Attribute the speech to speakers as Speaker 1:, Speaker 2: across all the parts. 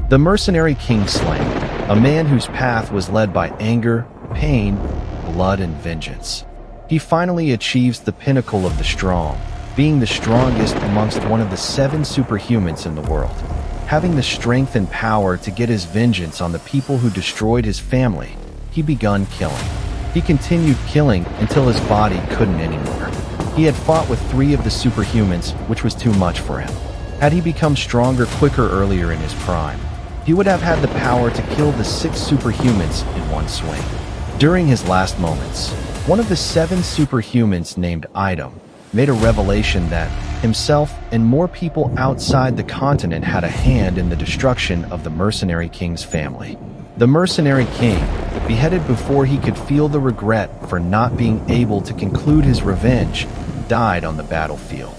Speaker 1: The Mercenary King slain, a man whose path was led by anger, pain, blood, and vengeance. He finally achieves the pinnacle of the strong, being the strongest amongst one of the 7 superhumans in the world. Having the strength and power to get his vengeance on the people who destroyed his family, he begun killing. He continued killing until his body couldn't anymore. He had fought with 3 of the superhumans, which was too much for him. Had he become stronger quicker earlier in his prime, he would have had the power to kill the 6 superhumans in one swing. During his last moments, one of the 7 superhumans named Idun made a revelation that himself and more people outside the continent had a hand in the destruction of the Mercenary King's family. The Mercenary King, beheaded before he could feel the regret for not being able to conclude his revenge, died on the battlefield.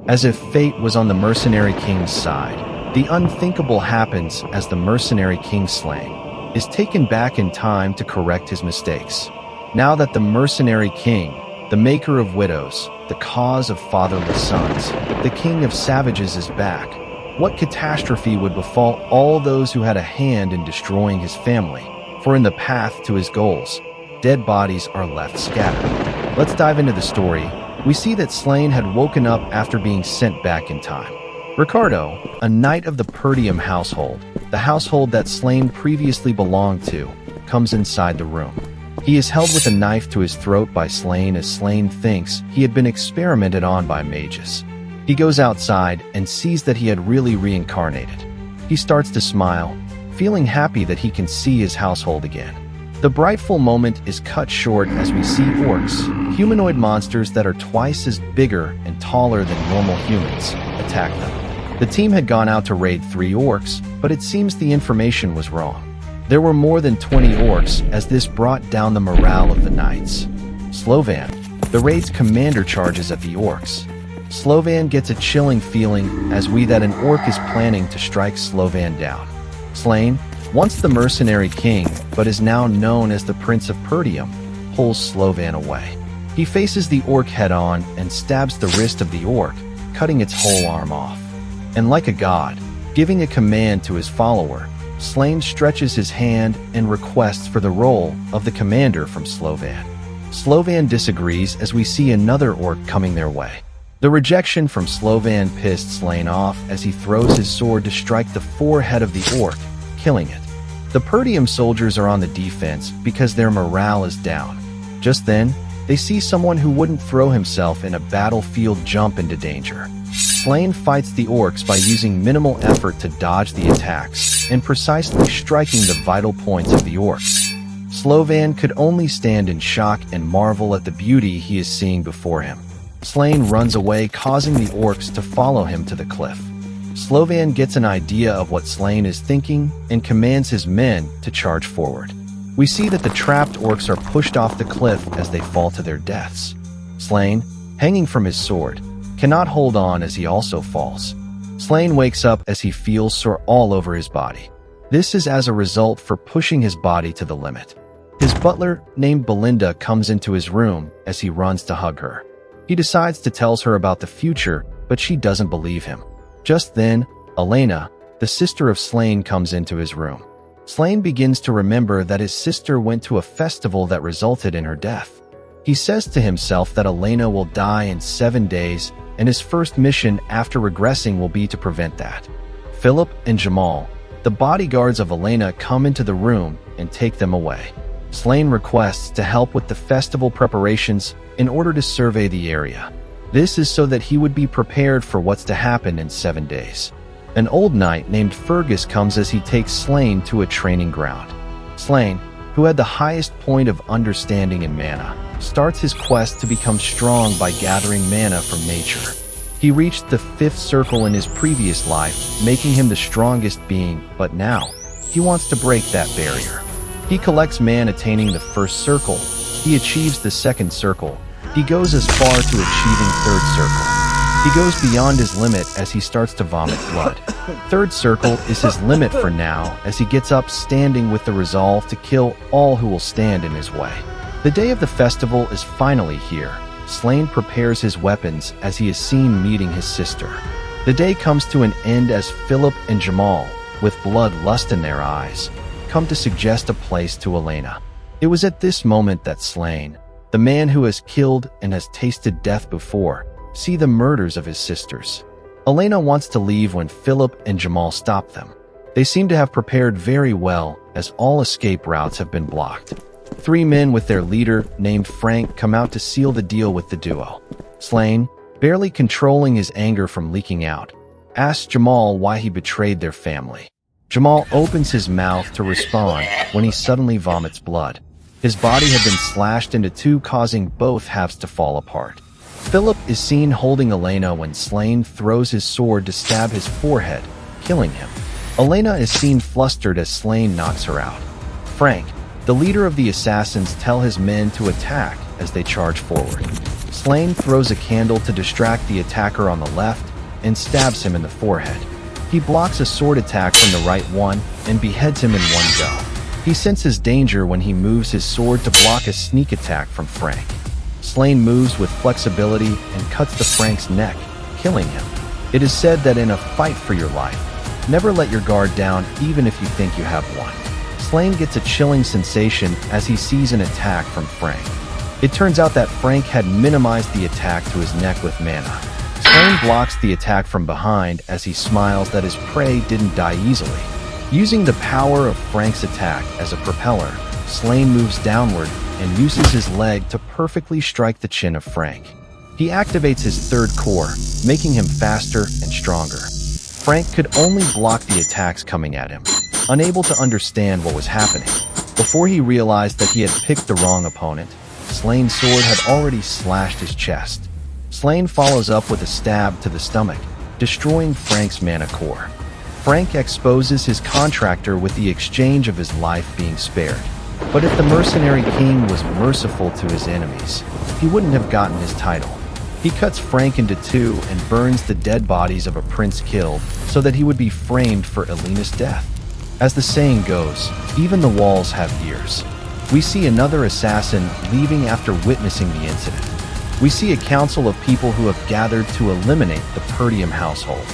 Speaker 1: As if fate was on the Mercenary King's side, the unthinkable happens as the Mercenary King slain is taken back in time to correct his mistakes. Now that the Mercenary King, the maker of widows, the cause of fatherless sons, the king of savages is back, what catastrophe would befall all those who had a hand in destroying his family? For in the path to his goals, dead bodies are left scattered. Let's dive into the story. We see that Slain had woken up after being sent back in time. Ricardo, a knight of the Perdium household, the household that Slain previously belonged to, comes inside the room. He is held with a knife to his throat by Slain as Slain thinks he had been experimented on by mages. He goes outside and sees that he had really reincarnated. He starts to smile, feeling happy that he can see his household again. The brightful moment is cut short as we see orcs, humanoid monsters that are twice as bigger and taller than normal humans, attack them. The team had gone out to raid 3 orcs, but it seems the information was wrong. There were more than 20 orcs as this brought down the morale of the knights. Slovan, the raid's commander, charges at the orcs. Slovan gets a chilling feeling as that an orc is planning to strike Slovan down. Slain, once the Mercenary King, but is now known as the Prince of Perdium, pulls Slovan away. He faces the orc head-on and stabs the wrist of the orc, cutting its whole arm off. And like a god, giving a command to his follower, Slain stretches his hand and requests for the role of the commander from Slovan. Slovan disagrees as we see another orc coming their way. The rejection from Slovan pissed Slain off as he throws his sword to strike the forehead of the orc, killing it. The Perdium soldiers are on the defense because their morale is down. Just then, they see someone who wouldn't throw himself in a battlefield jump into danger. Slain fights the orcs by using minimal effort to dodge the attacks and precisely striking the vital points of the orcs. Slovan could only stand in shock and marvel at the beauty he is seeing before him. Slain runs away, causing the orcs to follow him to the cliff. Slovan gets an idea of what Slain is thinking and commands his men to charge forward. We see that the trapped orcs are pushed off the cliff as they fall to their deaths. Slain, hanging from his sword, cannot hold on as he also falls. Slain wakes up as he feels sore all over his body. This is as a result for pushing his body to the limit. His butler, named Belinda, comes into his room as he runs to hug her. He decides to tell her about the future, but she doesn't believe him. Just then, Elena, the sister of Slain, comes into his room. Slain begins to remember that his sister went to a festival that resulted in her death. He says to himself that Elena will die in 7 days, and his first mission after regressing will be to prevent that. Philip and Jamal, the bodyguards of Elena, come into the room and take them away. Slain requests to help with the festival preparations in order to survey the area. This is so that he would be prepared for what's to happen in 7 days. An old knight named Fergus comes as he takes Slain to a training ground. Slain, who had the highest point of understanding in mana, starts his quest to become strong by gathering mana from nature. He reached the 5th circle in his previous life, making him the strongest being, but now, he wants to break that barrier. He collects mana attaining the 1st circle. He achieves the 2nd circle. He goes as far to achieving 3rd circle. He goes beyond his limit as he starts to vomit blood. 3rd circle is his limit for now as he gets up standing with the resolve to kill all who will stand in his way. The day of the festival is finally here. Slain prepares his weapons as he is seen meeting his sister. The day comes to an end as Philip and Jamal, with bloodlust in their eyes, come to suggest a place to Elena. It was at this moment that Slain, the man who has killed and has tasted death before, see the murders of his sisters. Elena wants to leave when Philip and Jamal stop them. They seem to have prepared very well, as all escape routes have been blocked. 3 men with their leader, named Frank, come out to seal the deal with the duo. Slain, barely controlling his anger from leaking out, asks Jamal why he betrayed their family. Jamal opens his mouth to respond when he suddenly vomits blood. His body had been slashed into 2, causing both halves to fall apart. Philip is seen holding Elena when Slain throws his sword to stab his forehead, killing him. Elena is seen flustered as Slain knocks her out. Frank, the leader of the assassins, tells his men to attack as they charge forward. Slain throws a candle to distract the attacker on the left and stabs him in the forehead. He blocks a sword attack from the right one and beheads him in one go. He senses danger when he moves his sword to block a sneak attack from Frank. Slain moves with flexibility and cuts to Frank's neck, killing him. It is said that in a fight for your life, never let your guard down even if you think you have one. Slain gets a chilling sensation as he sees an attack from Frank. It turns out that Frank had minimized the attack to his neck with mana. Slain blocks the attack from behind as he smiles that his prey didn't die easily. Using the power of Frank's attack as a propeller, Slain moves downward and uses his leg to perfectly strike the chin of Frank. He activates his 3rd core, making him faster and stronger. Frank could only block the attacks coming at him, unable to understand what was happening. Before he realized that he had picked the wrong opponent, Slain's sword had already slashed his chest. Slain follows up with a stab to the stomach, destroying Frank's mana core. Frank exposes his contractor with the exchange of his life being spared. But if the Mercenary King was merciful to his enemies, he wouldn't have gotten his title. He cuts Frank into 2 and burns the dead bodies of a prince killed so that he would be framed for Elena's death. As the saying goes, even the walls have ears. We see another assassin leaving after witnessing the incident. We see a council of people who have gathered to eliminate the Perdium household.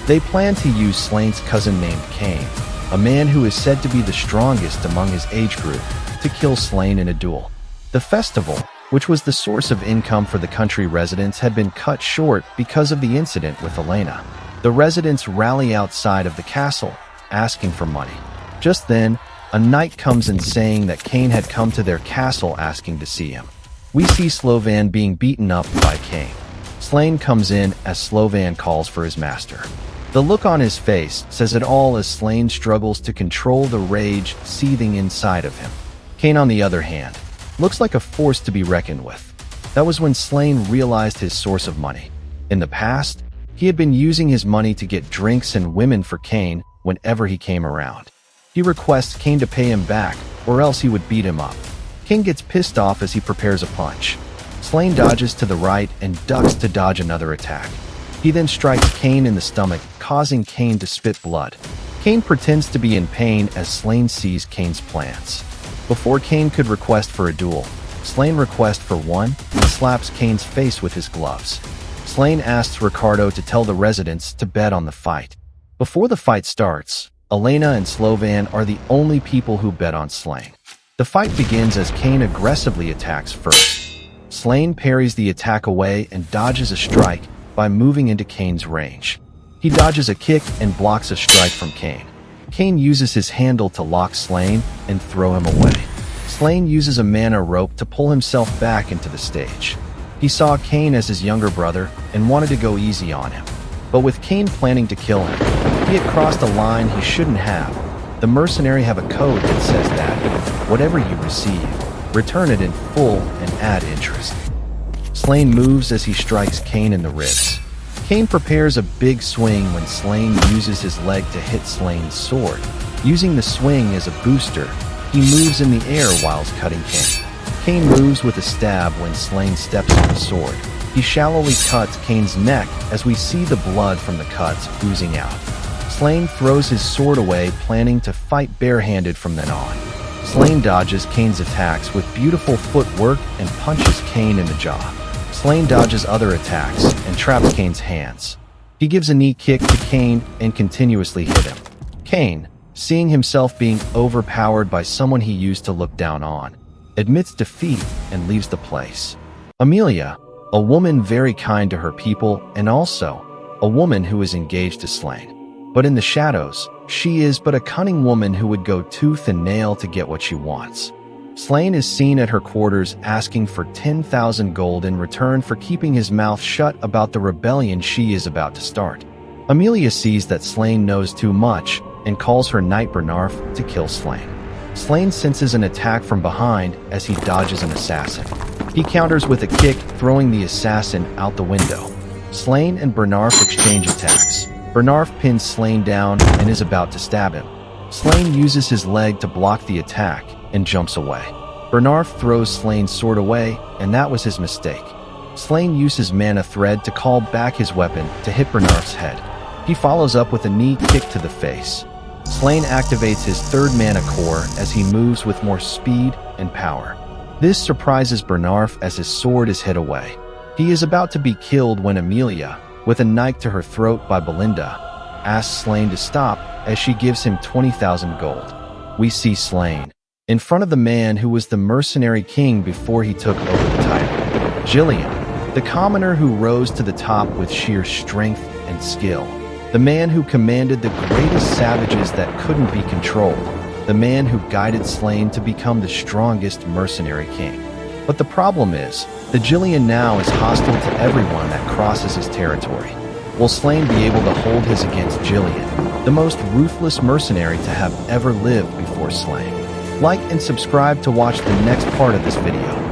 Speaker 1: They plan to use Slain's cousin named Cain, a man who is said to be the strongest among his age group, to kill Slain in a duel. The festival, which was the source of income for the country residents, had been cut short because of the incident with Elena. The residents rally outside of the castle, asking for money. Just then, a knight comes in saying that Cain had come to their castle asking to see him. We see Slovan being beaten up by Cain. Slain comes in as Slovan calls for his master. The look on his face says it all as Slain struggles to control the rage seething inside of him. Cain, on the other hand, looks like a force to be reckoned with. That was when Slain realized his source of money. In the past, he had been using his money to get drinks and women for Cain whenever he came around. He requests Cain to pay him back, or else he would beat him up. Cain gets pissed off as he prepares a punch. Slain dodges to the right and ducks to dodge another attack. He then strikes Cain in the stomach, causing Cain to spit blood. Cain pretends to be in pain as Slain sees Cain's plans. Before Cain could request for a duel, Slain requests for one and slaps Cain's face with his gloves. Slain asks Ricardo to tell the residents to bet on the fight. Before the fight starts, Elena and Slovan are the only people who bet on Slain. The fight begins as Cain aggressively attacks first. Slain parries the attack away and dodges a strike by moving into Cain's range. He dodges a kick and blocks a strike from Cain. Cain uses his handle to lock Slain and throw him away. Slain uses a mana rope to pull himself back into the stage. He saw Cain as his younger brother and wanted to go easy on him. But with Cain planning to kill him, he had crossed a line he shouldn't have. The mercenary have a code that says that, whatever you receive, return it in full and add interest. Slain moves as he strikes Cain in the ribs. Cain prepares a big swing when Slain uses his leg to hit Slain's sword. Using the swing as a booster, he moves in the air whilst cutting Cain. Cain moves with a stab when Slain steps on the sword. He shallowly cuts Cain's neck as we see the blood from the cuts oozing out. Slain throws his sword away, planning to fight barehanded from then on. Slain dodges Cain's attacks with beautiful footwork and punches Cain in the jaw. Slain dodges other attacks and traps Cain's hands. He gives a knee kick to Cain and continuously hit him. Kane, seeing himself being overpowered by someone he used to look down on, admits defeat and leaves the place. Amelia, a woman very kind to her people and also a woman who is engaged to Slain. But in the shadows, she is but a cunning woman who would go tooth and nail to get what she wants. Slain is seen at her quarters asking for 10,000 gold in return for keeping his mouth shut about the rebellion she is about to start. Amelia sees that Slain knows too much and calls her knight Bernarf to kill Slain. Slain senses an attack from behind as he dodges an assassin. He counters with a kick, throwing the assassin out the window. Slain and Bernarf exchange attacks. Bernarf pins Slain down and is about to stab him. Slain uses his leg to block the attack and jumps away. Bernarf throws Slain's sword away, and that was his mistake. Slain uses mana thread to call back his weapon to hit Bernarf's head. He follows up with a knee kick to the face. Slain activates his third mana core as he moves with more speed and power. This surprises Bernarf as his sword is hit away. He is about to be killed when Amelia, with a knife to her throat by Belinda, asks Slain to stop as she gives him 20,000 gold. We see Slain in front of the man who was the Mercenary King before he took over the title. Ghislain, the commoner who rose to the top with sheer strength and skill. The man who commanded the greatest savages that couldn't be controlled. The man who guided Slain to become the strongest Mercenary King. But the problem is, the Ghislain now is hostile to everyone that crosses his territory. Will Slain be able to hold his against Ghislain, the most ruthless mercenary to have ever lived before Slain? Like and subscribe to watch the next part of this video.